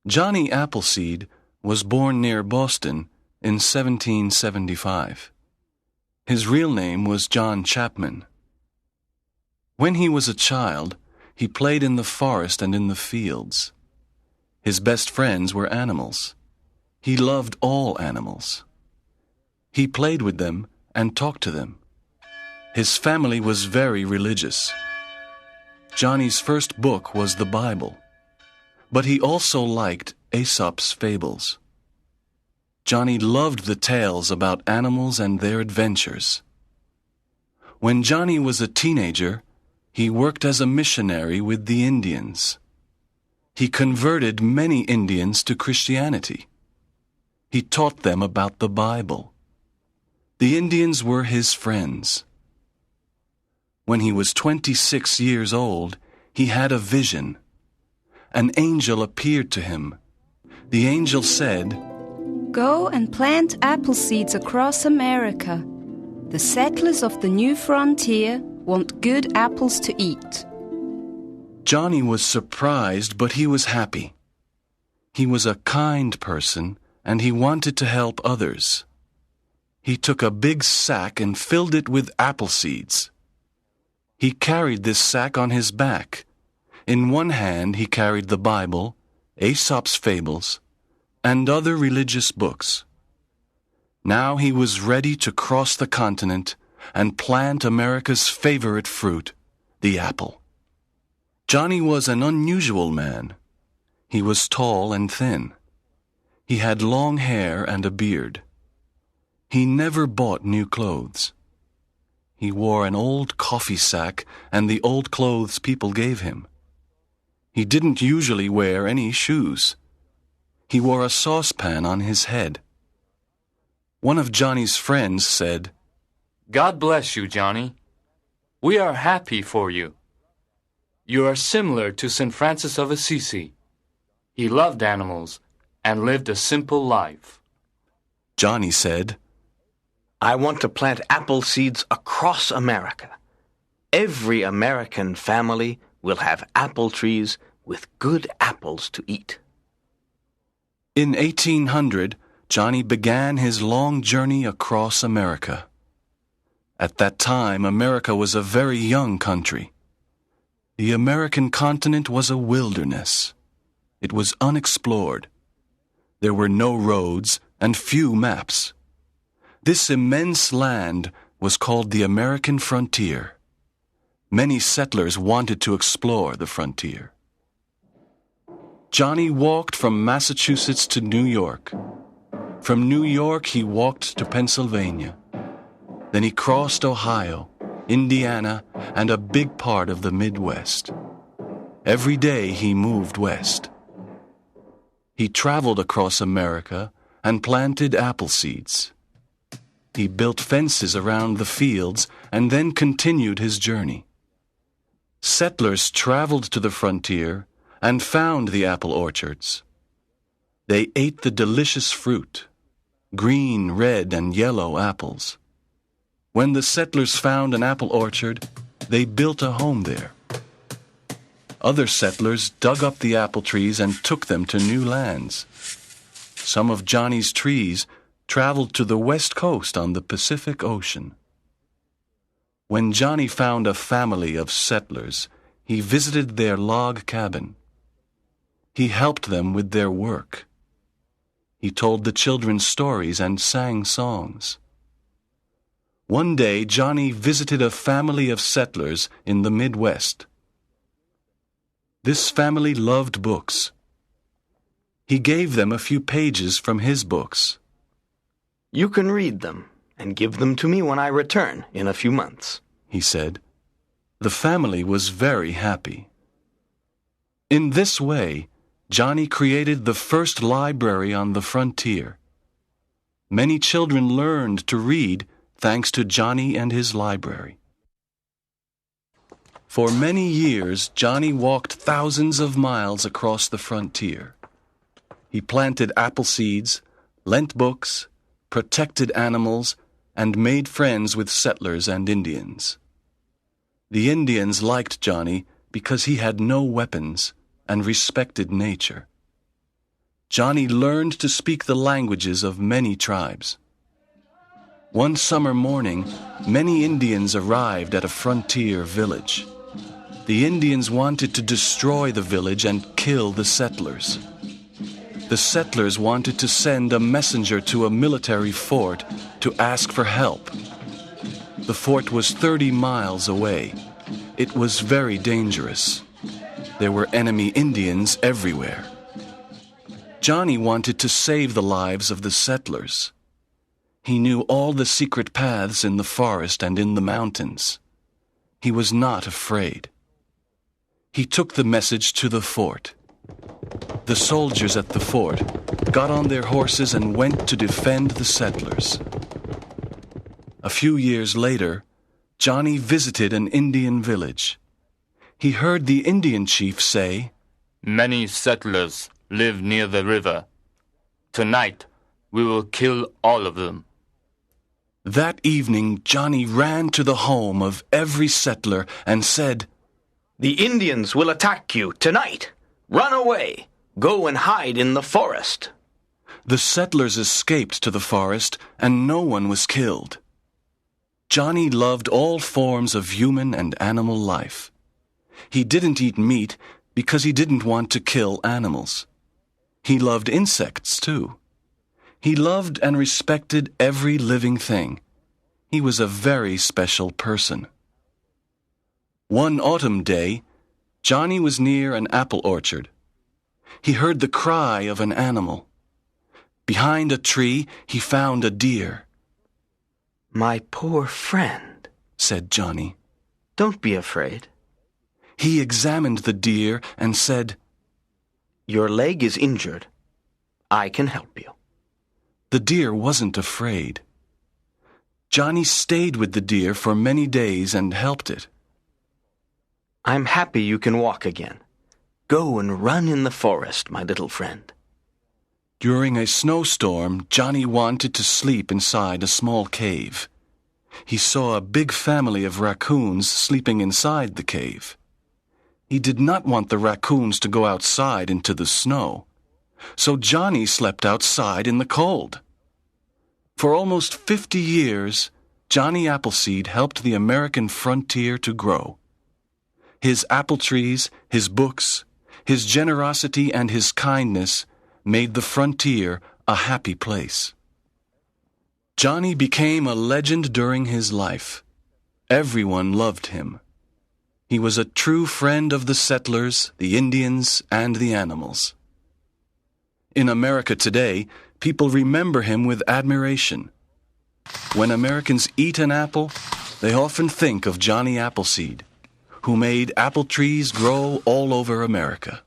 Johnny Appleseed was born near Boston in 1775. His real name was John Chapman. When he was a child, he played in the forest and in the fields. His best friends were animals. He loved all animals. He played with them and talked to them. His family was very religious. Johnny's first book was the Bible, but he also liked Aesop's fables. Johnny loved the tales about animals and their adventures. When Johnny was a teenager, he worked as a missionary with the Indians. He converted many Indians to Christianity. He taught them about the Bible. The Indians were his friends. When he was 26 years old, he had a vision. An angel appeared to him. The angel said, "Go and plant apple seeds across America. The settlers of the new frontier want good apples to eat." Johnny was surprised, but he was happy. He was a kind person, and he wanted to help others. He took a big sack and filled it with apple seeds. He carried this sack on his back. In one hand he carried the Bible, Aesop's fables, and other religious books. Now he was ready to cross the continent and plant America's favorite fruit, the apple. Johnny was an unusual man. He was tall and thin. He had long hair and a beard. He never bought new clothes. He wore an old coffee sack and the old clothes people gave him. He didn't usually wear any shoes. He wore a saucepan on his head. One of Johnny's friends said, "God bless you, Johnny. We are happy for you. You are similar to St. Francis of Assisi. He loved animals and lived a simple life." Johnny said, "I want to plant apple seeds across America. Every American family will have apple trees with good apples to eat." In 1800, Johnny began his long journey across America. At that time, America was a very young country. The American continent was a wilderness. It was unexplored. There were no roads and few maps. This immense land was called the American frontier. Many settlers wanted to explore the frontier. Johnny walked from Massachusetts to New York. From New York, he walked to Pennsylvania. Then he crossed Ohio, Indiana, and a big part of the Midwest. Every day he moved west. He traveled across America and planted apple seeds. He built fences around the fields and then continued his journey. Settlers traveled to the frontier and found the apple orchards. They ate the delicious fruit, green, red, and yellow apples. When the settlers found an apple orchard, they built a home there. Other settlers dug up the apple trees and took them to new lands. Some of Johnny's trees traveled to the west coast on the Pacific Ocean. When Johnny found a family of settlers, he visited their log cabin. He helped them with their work. He told the children stories and sang songs. One day, Johnny visited a family of settlers in the Midwest. This family loved books. He gave them a few pages from his books. "You can read them and give them to me when I return in a few months," he said. The family was very happy. In this way, Johnny created the first library on the frontier. Many children learned to read thanks to Johnny and his library. For many years, Johnny walked thousands of miles across the frontier. He planted apple seeds, lent books, protected animals, and made friends with settlers and Indians. The Indians liked Johnny because he had no weapons and respected nature. Johnny learned to speak the languages of many tribes. One summer morning, many Indians arrived at a frontier village. The Indians wanted to destroy the village and kill the settlers. The settlers wanted to send a messenger to a military fort to ask for help. The fort was 30 miles away. It was very dangerous. There were enemy Indians everywhere. Johnny wanted to save the lives of the settlers. He knew all the secret paths in the forest and in the mountains. He was not afraid. He took the message to the fort. The soldiers at the fort got on their horses and went to defend the settlers. A few years later, Johnny visited an Indian village. He heard the Indian chief say, "Many settlers live near the river. Tonight, we will kill all of them." That evening, Johnny ran to the home of every settler and said, "The Indians will attack you tonight. Run away. Go and hide in the forest." The settlers escaped to the forest and no one was killed. Johnny loved all forms of human and animal life. He didn't eat meat because he didn't want to kill animals. He loved insects, too. He loved and respected every living thing. He was a very special person. One autumn day, Johnny was near an apple orchard. He heard the cry of an animal. Behind a tree, he found a deer. "My poor friend," said Johnny. "Don't be afraid." He examined the deer and said, "Your leg is injured. I can help you." The deer wasn't afraid. Johnny stayed with the deer for many days and helped it. "I'm happy you can walk again. Go and run in the forest, my little friend." During a snowstorm, Johnny wanted to sleep inside a small cave. He saw a big family of raccoons sleeping inside the cave. He did not want the raccoons to go outside into the snow, so Johnny slept outside in the cold. For almost 50 years, Johnny Appleseed helped the American frontier to grow. His apple trees, his books, his generosity and his kindness made the frontier a happy place. Johnny became a legend during his life. Everyone loved him. He was a true friend of the settlers, the Indians, and the animals. In America today, people remember him with admiration. When Americans eat an apple, they often think of Johnny Appleseed, who made apple trees grow all over America.